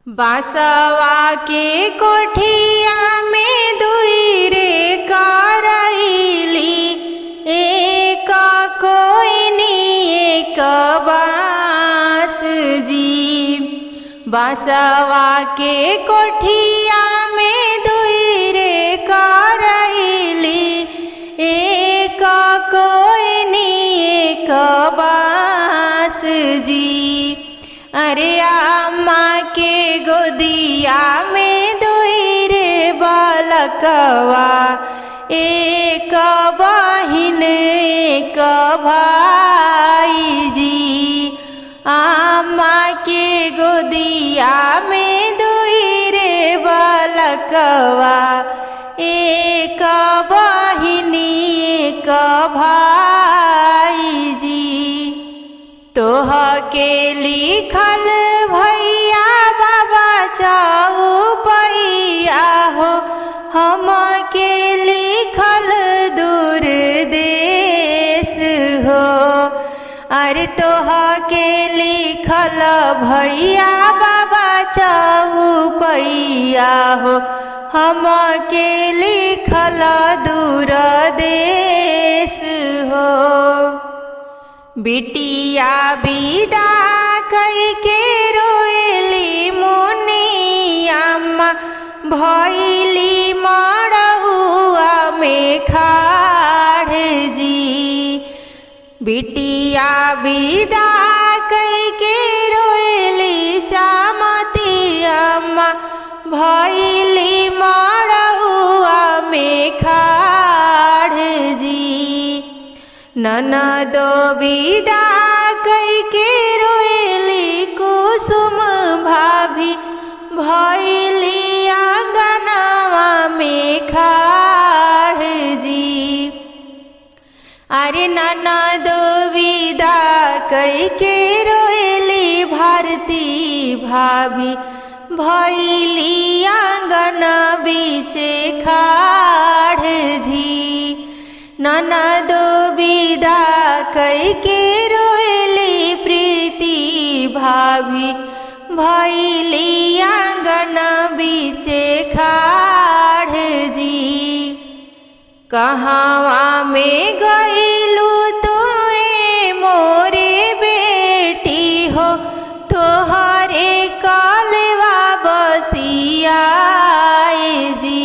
बासवा के कोठिया में दुई रे करैली, एक कोइनी एक बास जी। बासवा के कोठिया में दुई रे करैली, एक कोइनी एक बास जी। अरे अम्मा के गोदिया में दुई रे बालकवा, एक बहिन एक भाई जी। अम्मा के गोदिया में दुई रे बालकवा, एक बहिन एक भाई जी। तोह के लिखल भैया बाबा चौपैया हो, हम के लिखल दूर देश हो। अरे तोह के लिखल भैया बाबा चौपैया हो, हम के लिखल दूर देश हो। बिटिया विदा कई के रोएली मुनि अम्मा, भैली मड़उआ में खाड़ जी। बिटिया विदा कई के रोएली सामती अम्मा, भैली मड़उआ में खाड़ जी। ननदो विदा कई के रोएली कुसुम भाभी, भैली आंगनवा में खाड़ जी। अरे ननदो विदा कई के रोएली भारती भाभी, भैली आंगन बीचे खाड़ जी। ननदो विदा कई के रोएली प्रीति भाभी, भैली आंगन बीचे खाड़ जी। कहवा में गईलू तोए मोरे बेटी हो, तोहरे कलवा बसिया जी।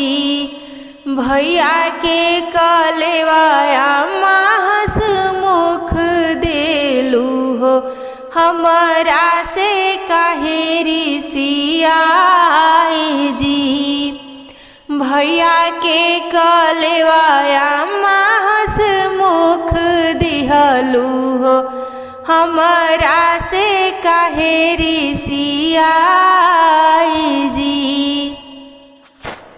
भैया के कलवाया महस मुख देलू हो, हमरा से काहे रिसिया जी। भैया के कलवाया महस मुख दिहलू हो, हमरा से काहे रिसिया जी।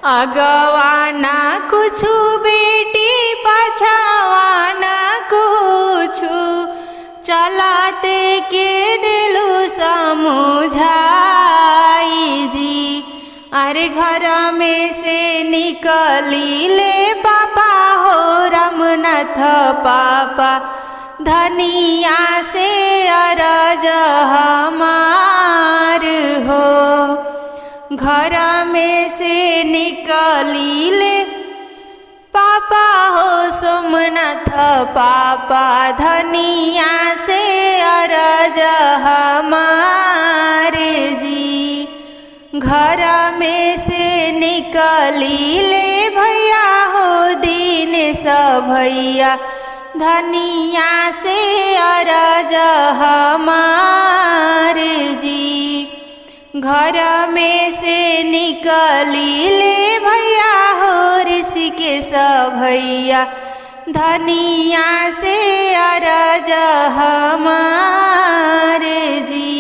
अगवाना कुछु बेटी पाछावाना कुछु, चलाते के दिलु समझाई जी। अरे घर में से निकली ले पापा हो रामनाथ पापा, धनिया से अरज हमार हो। घर में से निकली ले पापा हो सोमनाथ पापा, धनिया से अरज हमार जी। घर में से निकली ले भैया हो दिनेश भैया, धनिया से अरज हमार जी। घर में से निकली ले भैया हो ऋषिकेश भैया, धनिया से अरज हमार जी।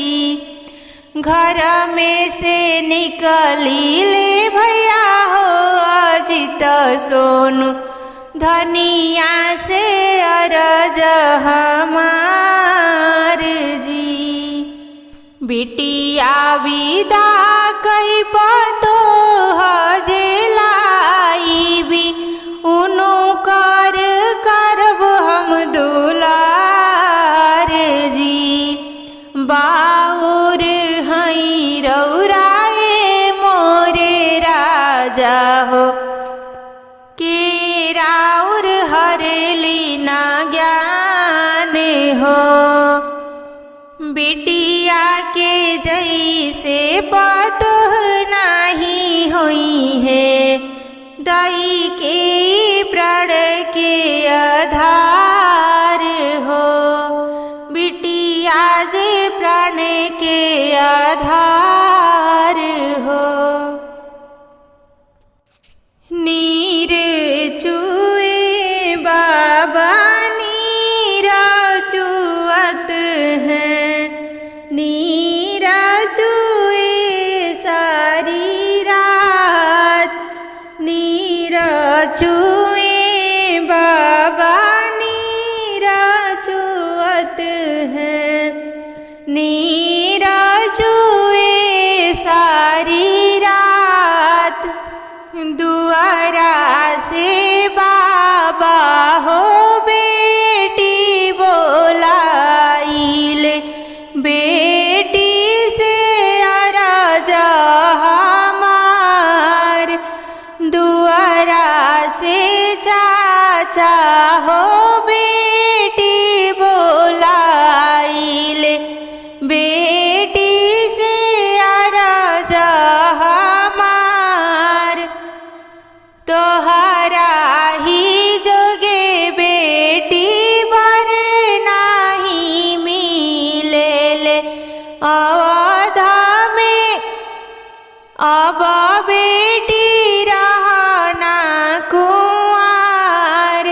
घर में से निकली ले भैया हो अजित सोनू, धनिया से अरज हमार जी। बिटिया विदा कई पतो हजेलाई भी, उनु कर करब हम दुलार जी। बाउर हई रौरा हो के राउर हरेली ना ज्ञान हो। बिटिया के जैसे पतोह नहीं हुई है दाई के प्राण के आधार हो। बिटिया जे प्राण के आधार हो। नीर चुए बाबा नीर चुअत है नीर चुए सारी रात नीर चुए बाबा नीर चुअत है नीर चुए सारी रात। दुआरा से बाबा हो बेटी बोलाइल बेटी से अरजा हमार। दुआरा से चाचा हो बेटी बोलाइल बेटी से अरजा हमार। तोहरा ही जोगे बेटी बर नाही मिलेले अवधा में अब बेटी रहना कुंवार।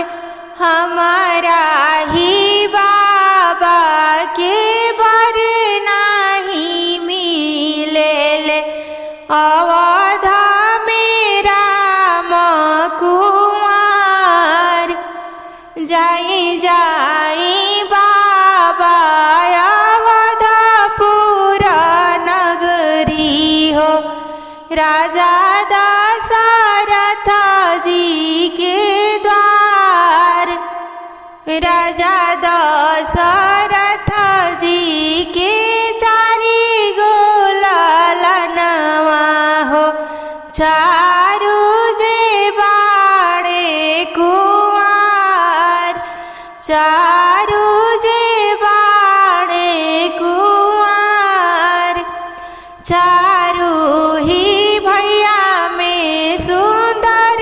हमारा ही बाबा के बर नाही मिलेले अवधा कुंवार। जाई जाई बाबा अवधपुर नगरी हो राजा दशरथ जी के द्वार। राजा दशरथ जी के चारी गो ललनवा हो चारू जे बाड़े कुंवार चारू जे बाड़े कुंवार। चारू ही भैया में सुंदर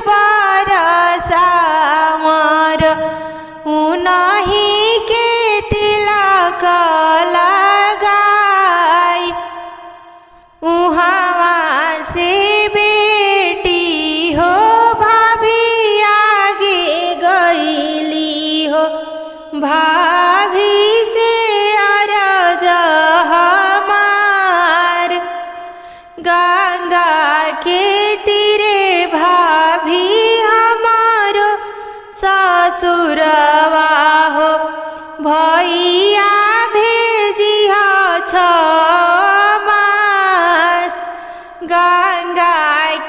बरसा मोर उन्हीं के तिलक लगाई। उहावा से बेटी हो भाभी आगे गईली हो भाभी से अरज हमार। गंगा के तीरे भाभी हमारो ससुरवा हो भैया भेजिया छमास। गंगा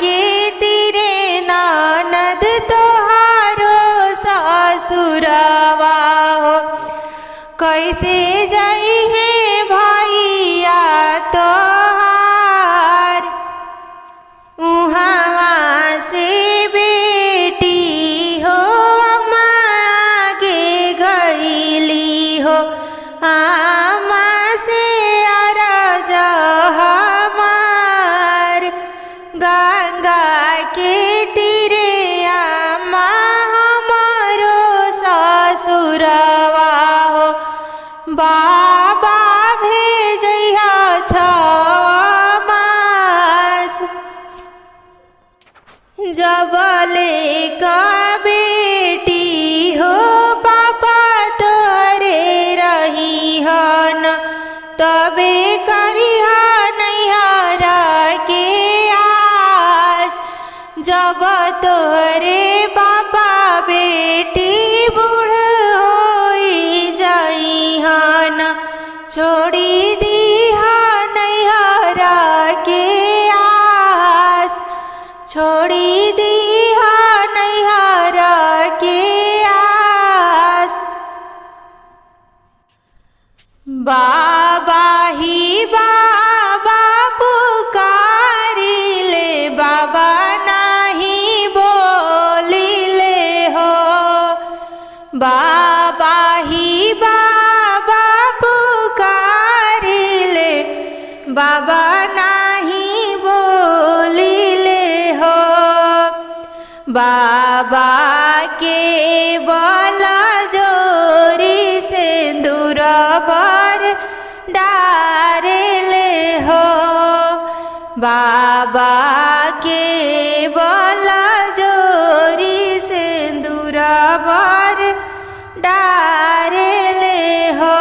के तीरे ननद तोहारो ससुरवा हो कैसे जाई है भैया तोहार। उहावा से बेटी हो मागे गईली हो आमा से अरज हमार। गंगा के तीरे आमा हमारो ससुरवा हो बाबा भेजैया छमास। जबले का बेटी हो पापा तोरे रही हन तबे करिहा नैहरा के आस। जब तोरे पापा बेटी बूढ़ होई जाई हन छोड़ी दीहा नैहरा के आस। छोड़ी दीहा नैहरा के आस। बाबा ही बाबा पुकारिले बाबा ना बाबा नाही बोलिले हो। बाबा के बला जोरी सिंदूर बर डारेले हो। बाबा के बला जोरी सिंदूर बर डारेले हो।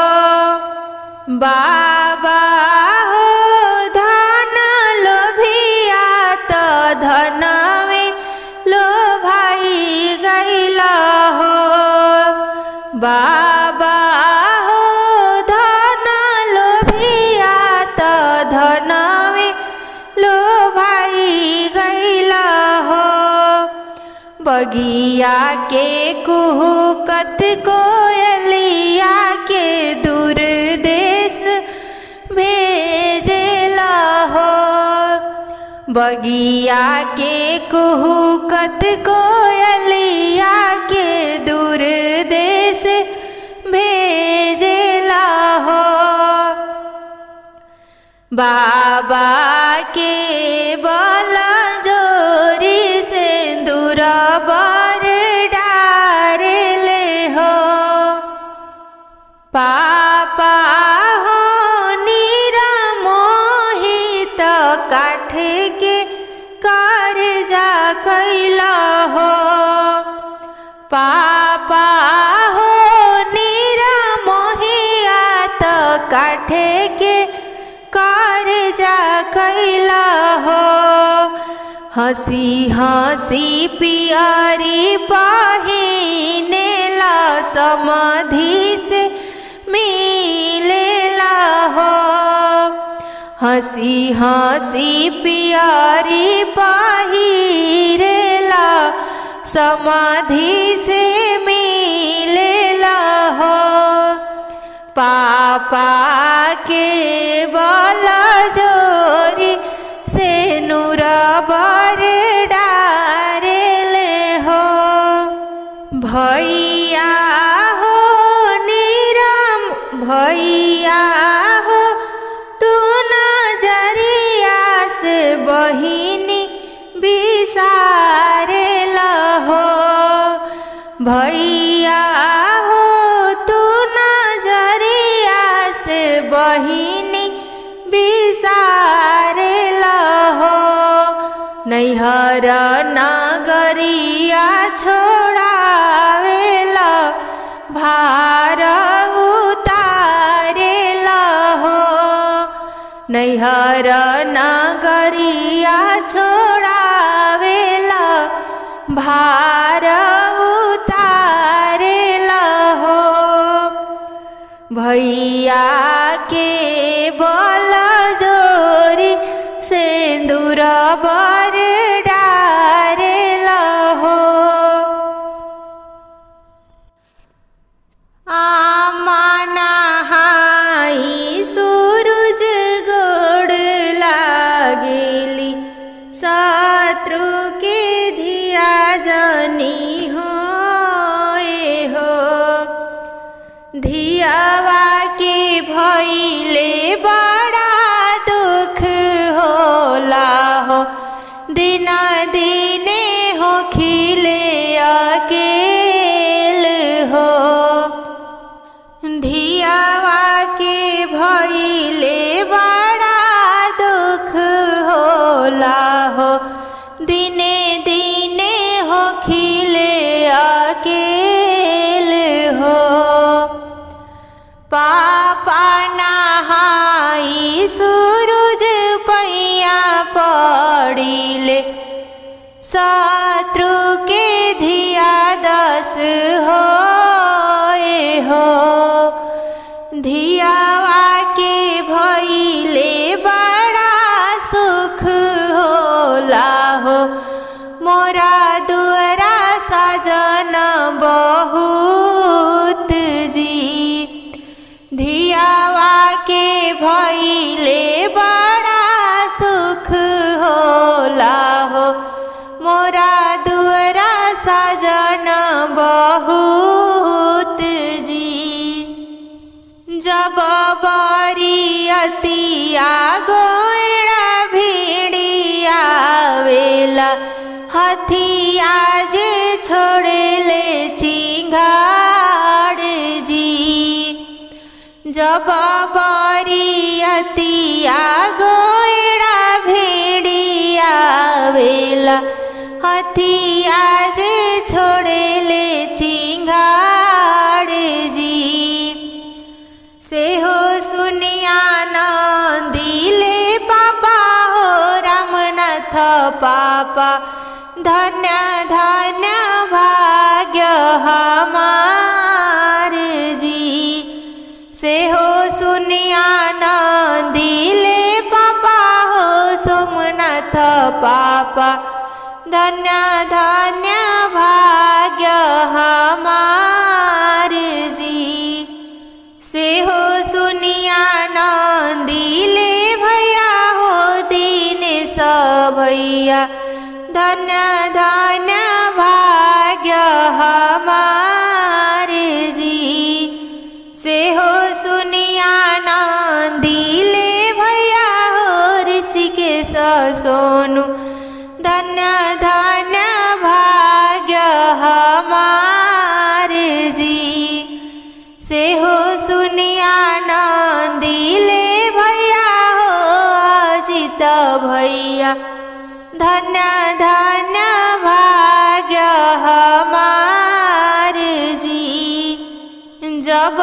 बाबा हो धन लोभिया तो धनवे लोभाई गैला हो। बाबा हो धन लोभिया तो धनवे लोभाई गैला हो। बगिया के कुहुकत कोयलिया के दूर देश भेजेला हो। बगिया के कुहुकत कोयलिया के दूर देश भेजेला हो। बाबा के बला जोरी सिंदूर बर डारेले हो। पापा हो निरमोहित काठ के कर्जा कैला हो। पापा हो निरमोहित काठ के कर्जा कैला हो। हंसी हंसी पियरी पहिनेला समाधि से मिलेला हो। हंसी हंसी पियरी पहिरेला समाधि से मिलेला हो। पापा के बला जोरी सिंदूर बर डारेले हो। भैया हो निरम भैया हो तू नजरिया से बहिनी बिसारेला हो। भैया हो तू नजरिया से बहिनी बिसारेला हो। नैहर नगरिया छोड़ावेला भार उतारेला हो। नैहर नगरिया छोड़ावेला भार उतारेला हो। भैया के बला जोरी सिंदूर बर डारेला हो। नहाई सूरज गोड़ लागेली शत्रु के धिया जनी होए हो। धियावा के भइले बड़ा दुख होला हो। दिन दिने हो खिले अकेल हो। धियावा के भइले बड़ा दुख होला हो। दिने दिने हो खिले अकेल हो। पापा नहाई सूरज पैया पड़िले शत्रु के धिया दस होए हो। धियावा के भइले बड़ा सुख होला हो। मोरा दुअरा सजन बहुत जी। धियावा के भइले बड़ा सुख होला हो। मोरा दुअरा सजन बहुत जी। जब बरियतिया गो जब बरियतिया गोइड़ा भेड़िया वेला हथिया जे छोड़ेले चिंगाड़ जी से हो सुनिया नंदिले पापा हो रामनाथ पापा धन्य धन्य भाग्य हमार जी से हो सुनिया नंदिले पापा हो सोमनाथ पापा धन्य धन्य भाग्य हमार जी से हो सुनिया नंदिले भैया हो दीनेश भैया धन्य धन्य भाग्य हमार जी से हो सुनिया नंदिले भैया हो ऋषिकेश सोनू धन्य धन्य भाग्य हमार जी से हो सुनिया नंदिले भैया हो अजित भैया धन्य धन्य भाग्य हमार जी जब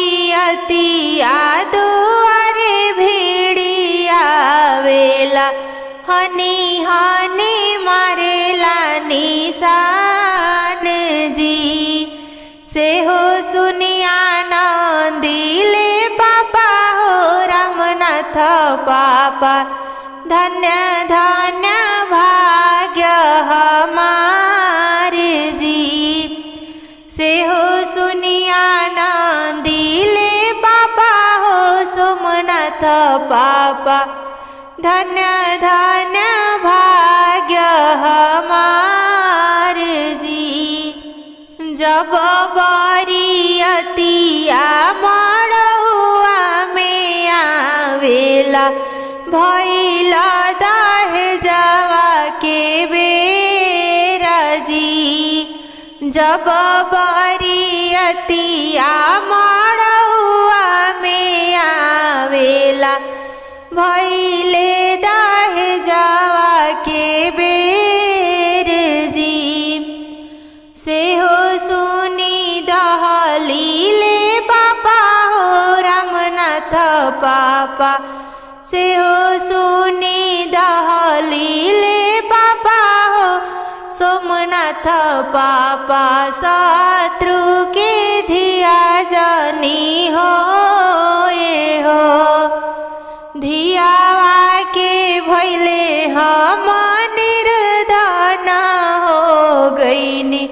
बरियतिया दुआरे भेड़िया वेला हनी हनी मारेला निशान जी से हो सुनिया नंदिले पापा हो रामनाथ पापा धन्य धन्य भाग्य हमार जी से हो सुनिया नंदिले पापा हो सोमनाथ पापा धन्य धन्य भाग्य हमार जी जब बरियतिया मड़ुआ में आवेला भइल दहेजवा के बेरा जी जब बरियतिया मड़ुआ में आवेला भइले दहेजवा के बेर जी से हो सुनी दहलीले पापा हो रामनाथ पापा से हो सुनी दहलीले पापा हो सोमनाथ पापा शत्रु के धिया जानी हो ये हो धियावा के भैले हम निर्धन हो गईनी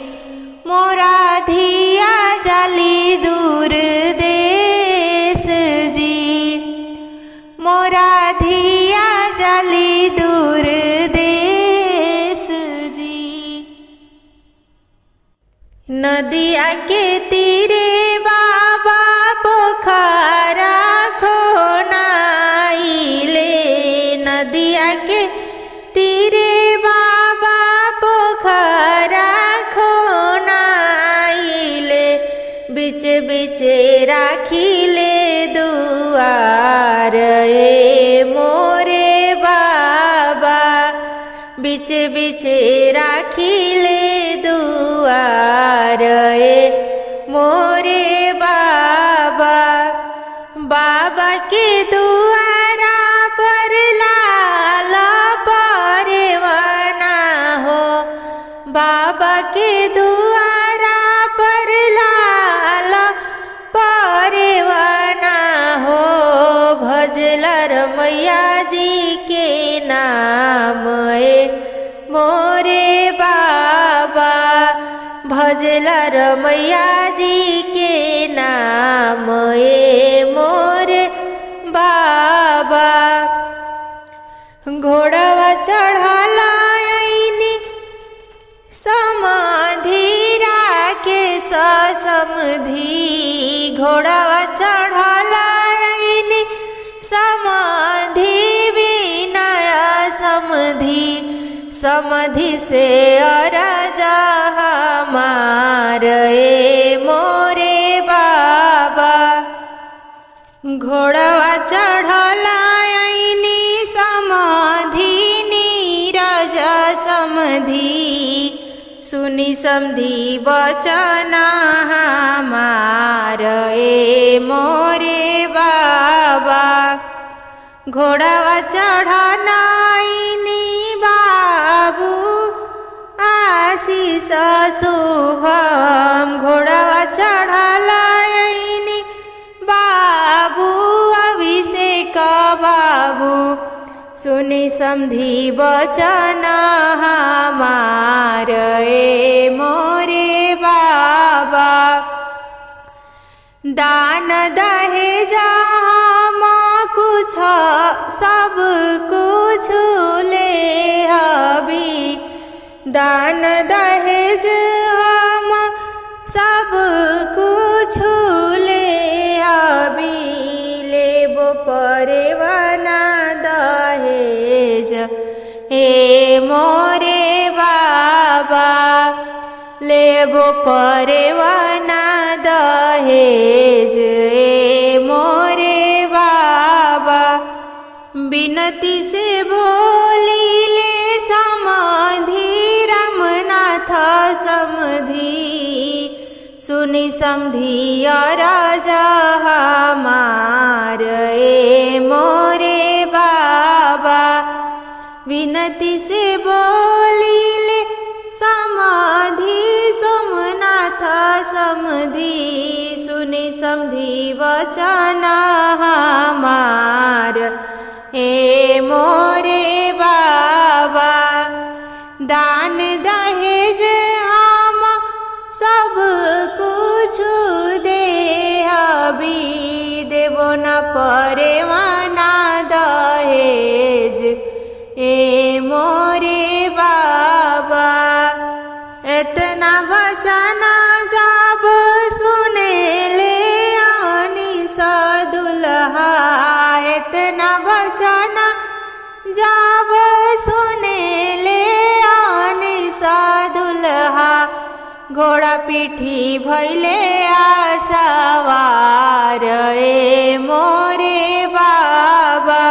मोरा धिया जाली दूर देश जी मोरा धिया जाली दूर देश जी नदिया के तीरे बाबा पोखरा खोनाइले नदिया के तीरे बाबा पोखरा खोनाइले बिच बिच राखिले दुआर ए मोरे बाबा बिच बिच राखिले दुआर ए मोरे बाबा बाबा के दुआरा पर लाल परवाना हो बाबा के दुआरा पर लाल परवाना हो भजलर मैया जी के नाम ए मोरे बाबा भजलर मैया जी के नाम ए मोरे बाबा घोड़वा चढ़ला आईनी समधि राके समधि घोड़वा चढ़ला आईनी समधि विनय समधि समधि से अरजा हमार ए मोरे बाबा चढ़लायनी समाधि नीरज समधि सुनि समधि वचन हमार ए मोरे बाबा घोड़ावा चढ़नाइनी बाबू आशीष शुभम घोड़ावा चढ़लायनी बाबू अभिषेक बाबू सुनि समधि वचन हमार ए मोरे बाबा दान दहेज हम कुछ सब कुछ ले अभी दान दहेज हम सब कुछ ले अभी लेबो परवाना दहेज हे मोरे बाबा लेबो परवाना दहेज हे मोरे बाबा बिनती से बोलिले समाधि रामनाथ समधि सुनि समधि राजा हमार ए मोरे बाबा विनती से बोलिले समाधि सोमनाथ समधि सुनि समधि वचन हमार ए मोरे बाबा दान दहेज हम सब कुछ दे अभी देबो न परवाना दहेज ए मोरे बाबा इतना वचन जब सुने ले अनिस दुल्हा इतना वचन जब सुने ले अनिस दुल्हा घोड़ा पीठी भैले आसवार ए मोरे बाबा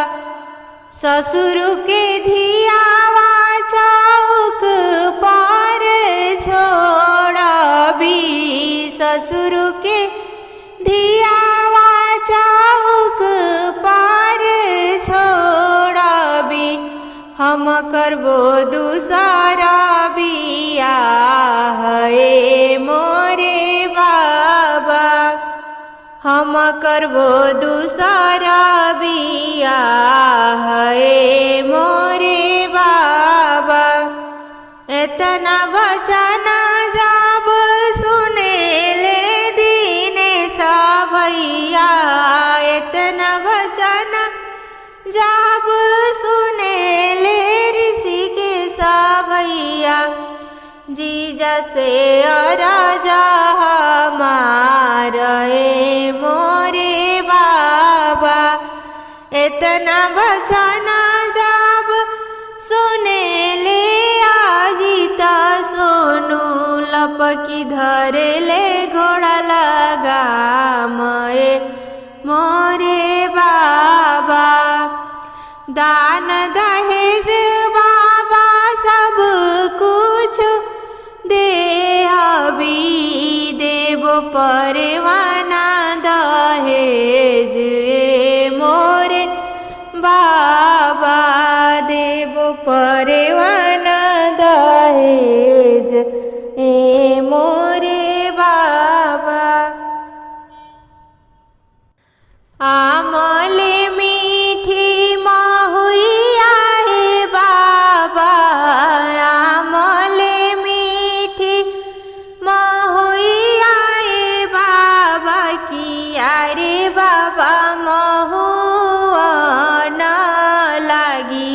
ससुर के धियावा चौक पर छोड़बी ससुर के धियावा चौक पर छोड़बी हम करबो दूसरा बियाह ए मोरे बाबा हम करबो दूसरा बियाह ए मोरे बाबा इतना वचन जब सुने ले दीनेश भैया इतना वचन जब सुने ले ऋषिकेश भैया जीजा से राजा हमार ए मोरे बाबा इतना वचन जब सुने ले आजीता सोनू लपकी धरे ले घोड़ा लगाम ए मोरे बाबा दान दहेज बाबा सब कुछ दे अभी देबो परवाना दहेज ए मोरे बाबा देबो परवाना दहेज ए मोरे बाबा आमले मीठी महुइया हे बाबा आमले मीठी महुइया हे बाबा किया रे बाबा महुआ न लागी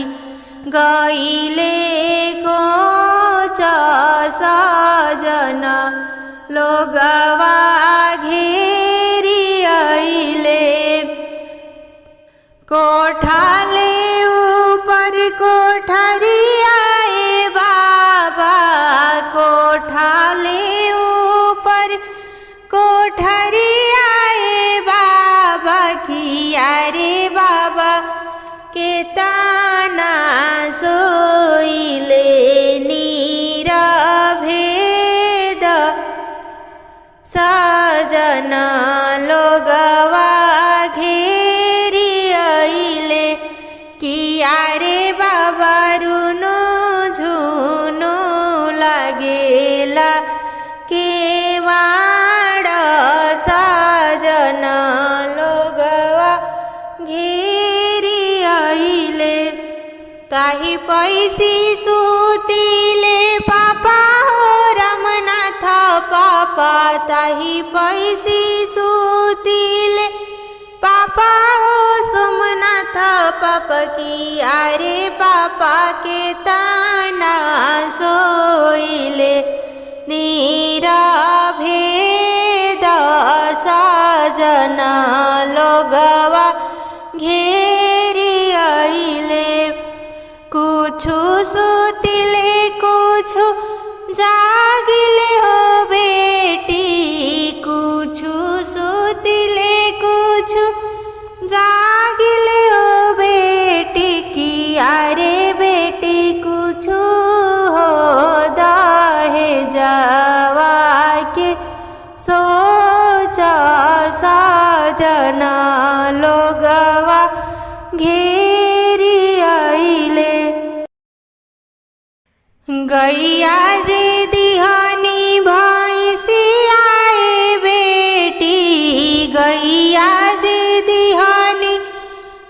गईले को सजन लोगवा घेरी आइले कोठाले ऊपर कोठरिया ए बाबा कोठाले ऊपर कोठरिया ए बाबा किया रे रे बाबा रुनु झुनु लागेला केवाड़ साजन लोगवा घेरी आइले। ताही पैसी सुतिले पापा हो रामनाथ पापा, ताही पैसी सुतिले पापा हो सोमनाथ पापा की आरे पापा के ताना सोइले। निराभेद साजन लोगवा घेरी आइले। कुछु सुतिले कुछु जागिले हो बेटी, कुछु सुतिले कुछु जागिले हो बेटी की आरे बेटी कुछु हो दाहे जावा के सोचा साजन लोगवा घेरी आइले। गैया जे दिहानी भैंसी आए बेटी, गैया जे दिहानी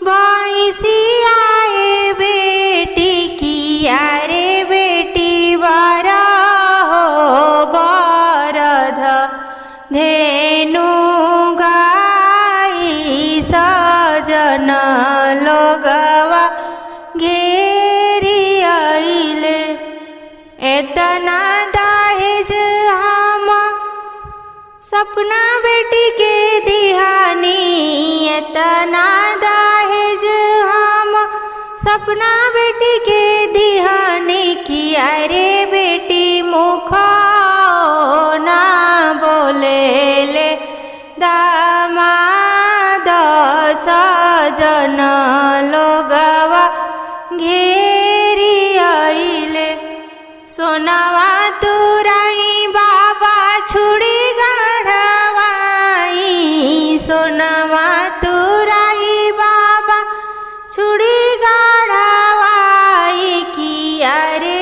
भैंसी आए बेटी की आरे बेटी बारा हो बारध धेनु गाई साजन लोगवा घेरी आइले। एतना दहेज हम सपना बेटी के दिहानी, एतना दहेज हम सपना बेटी के दिहानी की अरे बेटी मुख ना बोले ले दामाद साजन लोगवा घेरी आइले। सोनावा तुराई बाबा छुड़ी गढ़वाई, सोनावा तुराई बाबा छुड़ी गढ़वाई की अरे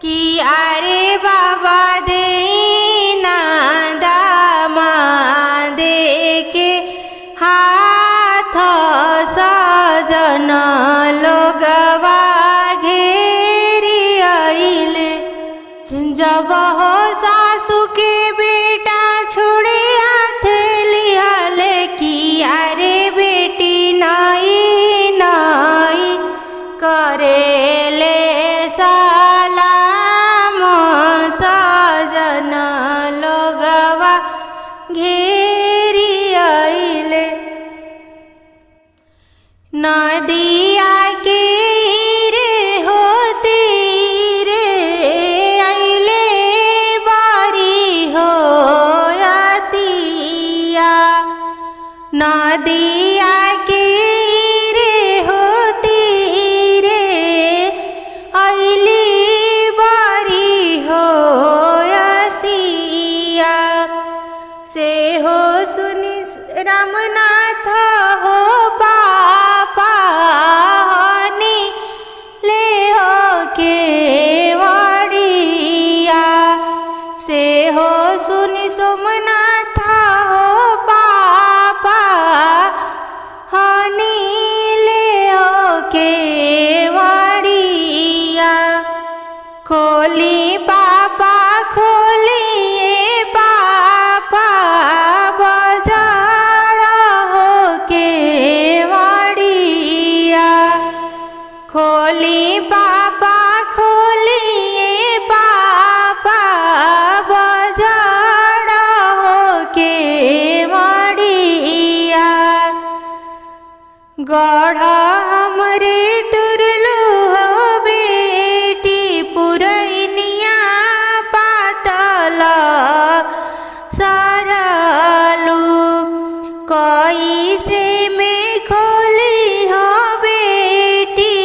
की अरे बाबा देना दामा दे के हाथ साजन लोगवा घेरी आइले। जब हो सासू के बेटा छोड़े हाथ लियाले की अरे बेटी नाई नाई करेले सलाम साजन लोगवा घेरी आइले। नदिया के रे होती रे आइले बारी हो आतिया, नदिया के रे होती रे आइली बारी हो आतिया। से हो सुनी रामनाथ हो पापा हनी ले हो के वाड़िया, से हो सुनी सोमनाथ हो पापा हनी ले हो के वाड़िया। खोली पापा खोलिए पापा बाजार हो के वाड़िया, खोली पापा खोलिए पापा बाजार हो के वाड़िया। गढ़ हमरे तुरलू हो बेटी पुरैनिया पातल सरलू, कैसे में खोली हो बेटी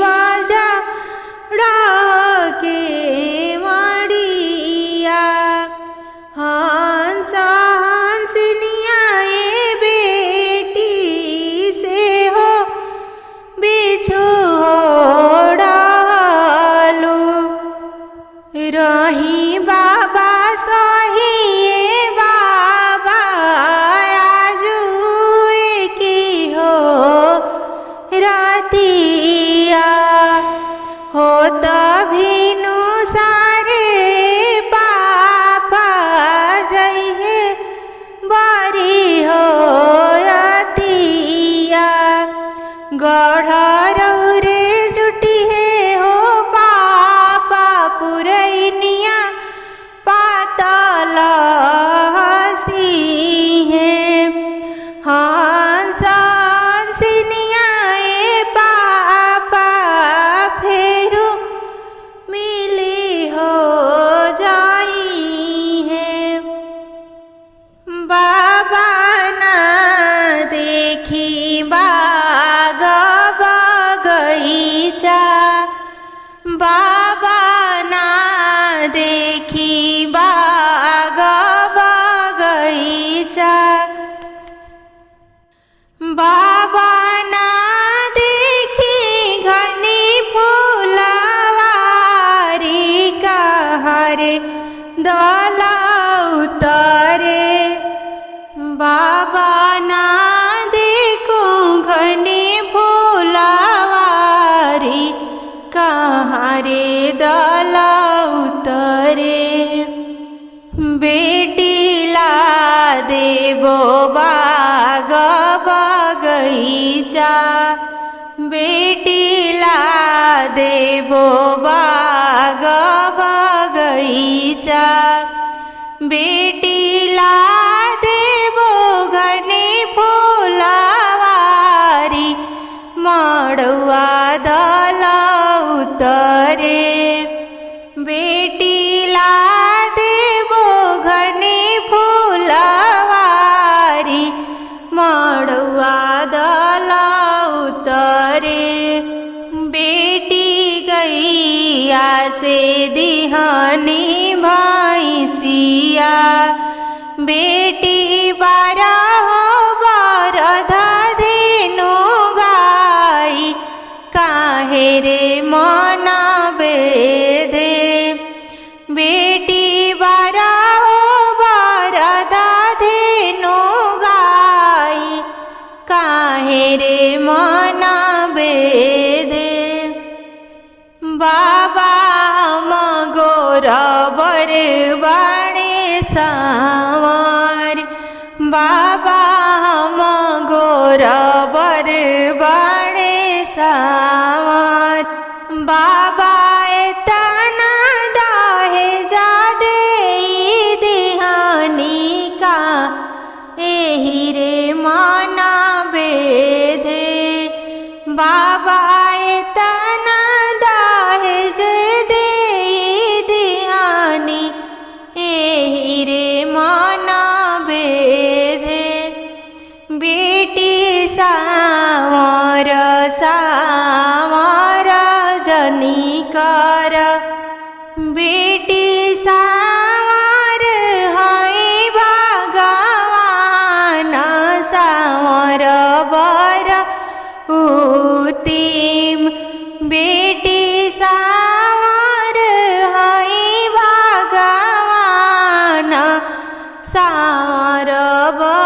बाजा के वाड़िया। हंस हंसनिया ए बेटी से हो अतिया हो तभिनु सारे पापा जइहे बारी हो अतिया गढ़ रौरे जुटी है हो पापा पुरैनिया पातल हंसिहे हंस हंसिनिया ए पापा फेरू मिली हो जाई है बाबा ना देखी बाग बगीचा बाबा ना देखी बाग बगीचा बाबा ना देखी घनी फूलवारी कहरे दला उतरे बाबा ना देखो घनी फूलवारी कहरे दला उतरे बेटी ला देबो बाग बगीचा बेटी ला देबो बाग बगीचा बेटी ला देबो घने फूलवारी मड़ुआ दला उतरे बेटी ला देबो घने फूलवारी मड़ुआ दला उतरे बेटी गैया से दिहानी भैंसिया बेटी बारह बारधा धेनु गाई काहे रे मना बेदे बेटी बारह बारधा धेनु गाई काहे रे मना बेदे बाबा मगोर बर बाणे सावर बाबा मगोर बर बाणे सावर बाबा एतना दाहे जादे दिहानी का एही रे मना बेधे बाबा एतना दाहे जे दे दिहानी एही रे मना बेधे बेटी सावर सावर जनी कर बेटी सावर है भगवान सावर बर उतिम बेटी सावर है भगवान सावर बर